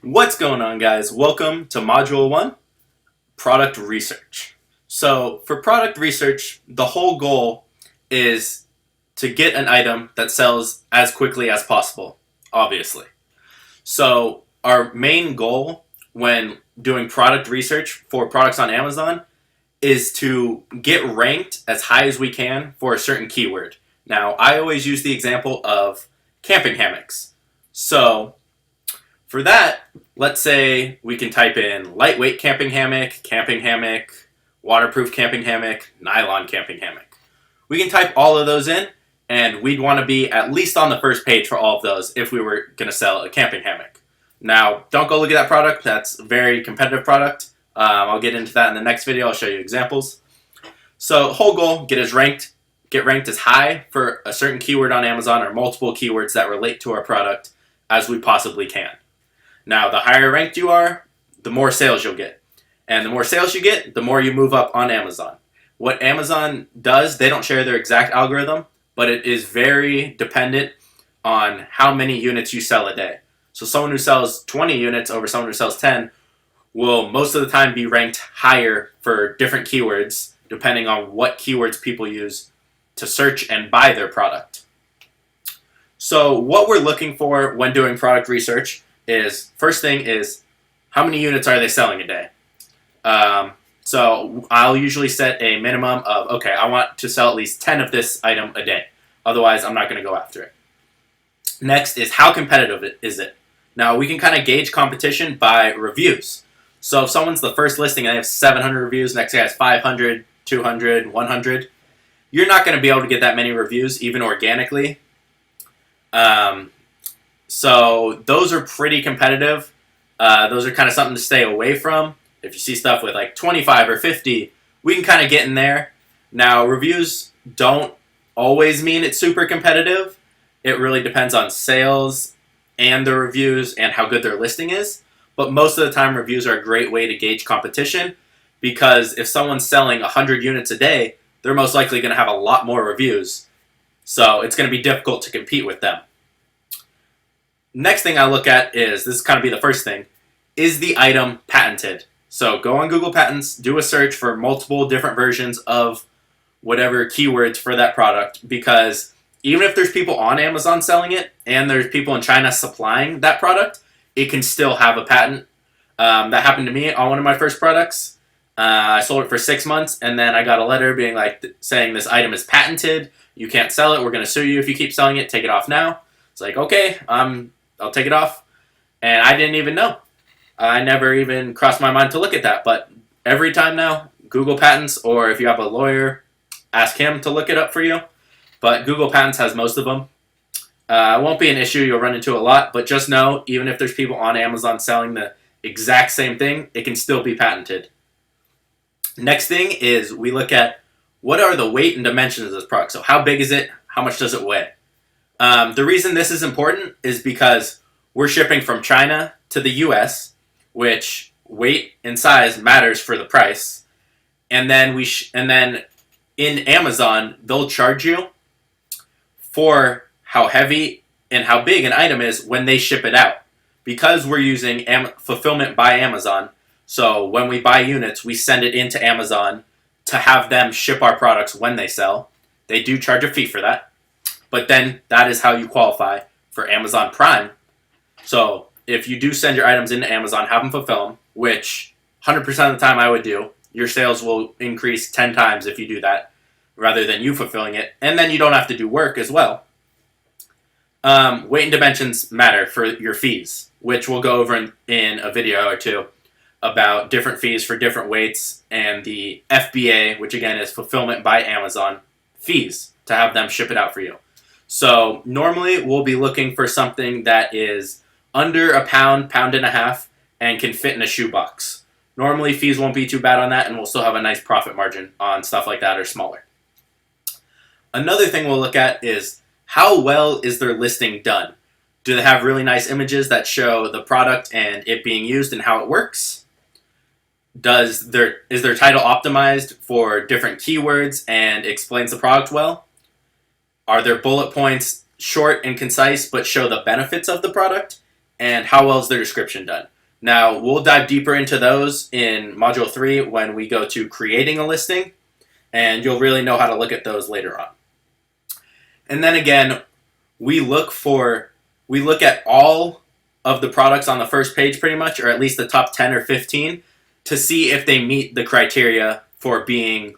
What's going on, guys? Welcome to Module 1, Product Research. So, for product research, the whole goal is to get an item that sells as quickly as possible, obviously. So, our main goal when doing product research for products on Amazon is to get ranked as high as we can for a certain keyword. Now, I always use the example of camping hammocks. So, for that, let's say we can type in lightweight camping hammock, waterproof camping hammock, nylon camping hammock. We can type all of those in, and we'd want to be at least on the first page for all of those if we were going to sell a camping hammock. Now, don't go look at that product. That's a very competitive product. I'll get into that in the next video. I'll show you examples. So, whole goal, get ranked as high for a certain keyword on Amazon or multiple keywords that relate to our product as we possibly can. Now, the higher ranked you are, the more sales you'll get. And the more sales you get, the more you move up on Amazon. What Amazon does, they don't share their exact algorithm, but it is very dependent on how many units you sell a day. So someone who sells 20 units over someone who sells 10 will most of the time be ranked higher for different keywords, depending on what keywords people use to search and buy their product. So what we're looking for when doing product research is, first thing is, how many units are they selling a day? So I'll usually set a minimum of, okay, I want to sell at least 10 of this item a day. Otherwise, I'm not going to go after it. Next is, how competitive is it? Now, we can kind of gauge competition by reviews. So if someone's the first listing and they have 700 reviews, next guy has 500, 200, 100, you're not going to be able to get that many reviews, even organically. So those are pretty competitive. Those are kind of something to stay away from. If you see stuff with like 25 or 50, we can kind of get in there. Now, reviews don't always mean it's super competitive. It really depends on sales and the reviews and how good their listing is. But most of the time, reviews are a great way to gauge competition, because if someone's selling 100 units a day, they're most likely going to have a lot more reviews. So it's going to be difficult to compete with them. Next thing I look at is, this is kind of be the first thing, is the item patented? So go on Google Patents, do a search for multiple different versions of whatever keywords for that product, because even if there's people on Amazon selling it and there's people in China supplying that product, it can still have a patent. That happened to me on one of my first products. I sold it for 6 months, and then I got a letter being like, saying this item is patented, you can't sell it, we're going to sue you if you keep selling it, take it off now. It's like, okay, I'll take it off. And I didn't even know. I never even crossed my mind to look at that. But every time now, Google Patents, or if you have a lawyer, ask him to look it up for you. But Google Patents has most of them. It won't be an issue you'll run into a lot, but just know, even if there's people on Amazon selling the exact same thing, it can still be patented. Next thing is, we look at, what are the weight and dimensions of this product? So how big is it? How much does it weigh? The reason this is important is because we're shipping from China to the US, which weight and size matters for the price. And then in Amazon, they'll charge you for how heavy and how big an item is when they ship it out. Because we're using fulfillment by Amazon, so when we buy units, we send it into Amazon to have them ship our products when they sell. They do charge a fee for that. But then that is how you qualify for Amazon Prime. So if you do send your items into Amazon, have them fulfill them, which 100% of the time I would do, your sales will increase 10 times if you do that, rather than you fulfilling it. And then you don't have to do work as well. Weight and dimensions matter for your fees, which we'll go over in a video or two about different fees for different weights, and the FBA, which again is fulfillment by Amazon, fees to have them ship it out for you. So normally we'll be looking for something that is under a pound, pound and a half, and can fit in a shoebox. Normally fees won't be too bad on that, and we'll still have a nice profit margin on stuff like that or smaller. Another thing we'll look at is, how well is their listing done? Do they have really nice images that show the product and it being used and how it works? Is their title optimized for different keywords and explains the product well? Are their bullet points short and concise but show the benefits of the product? and how well is their description done. Now, we'll dive deeper into those in Module 3 when we go to creating a listing, and you'll really know how to look at those later on. And then again, we look at all of the products on the first page pretty much, or at least the top 10 or 15, to see if they meet the criteria for being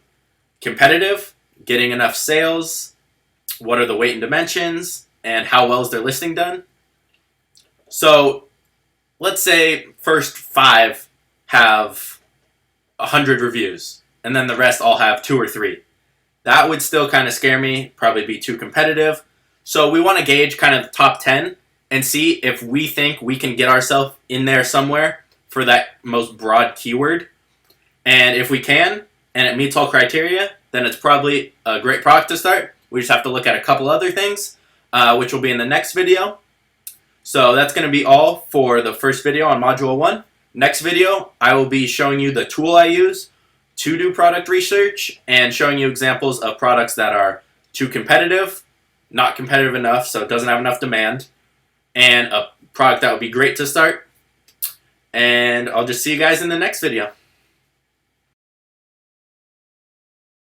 competitive, getting enough sales, what are the weight and dimensions, and how well is their listing done. So let's say first 5 have 100 reviews, and then the rest all have 2 or 3. That would still kind of scare me, probably be too competitive. So we want to gauge kind of the top 10 and see if we think we can get ourselves in there somewhere for that most broad keyword. And if we can, and it meets all criteria, then it's probably a great product to start. We just have to look at a couple other things, which will be in the next video. So that's going to be all for the first video on Module 1. Next video, I will be showing you the tool I use to do product research and showing you examples of products that are too competitive, not competitive enough, so it doesn't have enough demand, and a product that would be great to start. And I'll just see you guys in the next video.